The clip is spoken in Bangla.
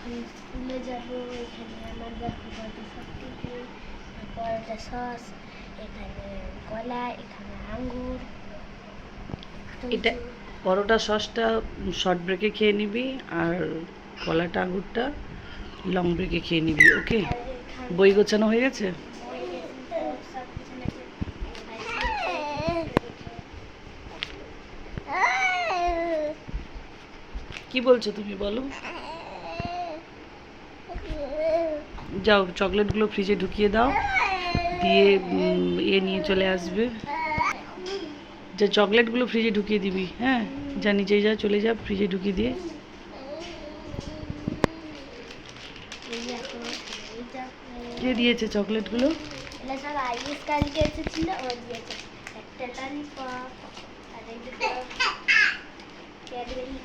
এখন স্কুলে যাব। এখানে আমার দেখো কত সব টিফিন, পরোটা সস, এখানে কলা, এখানে আঙ্গুর। এটা পরোটা সসটা শর্ট ব্রেকে খেয়ে নিবি, আর কলাটা আঙুরটা লং ব্রেকে খেয়ে নিবি। ওকে, আর এখানে বই গোছানো হয়ে গেছে? বই গেছে, সব কিছু নাকি কি বলছো তুমি, বলো। যাও চকলেটগুলো ফ্রিজে ঢুকিয়ে দাও, দিয়ে নিয়ে চলে আসবে। যে চকলেটগুলো ফ্রিজে ঢুকিয়ে দিবি, হ্যাঁ, যা নিচে যা, চলে যা, ফ্রিজে ঢুকিয়ে দিয়ে। কে দিয়েছে চকলেটগুলো? এটা সব আইস কালকে এসেছিল, ও দিয়েছে একটা ললিপপ আর একটা ক্যাডবেরি।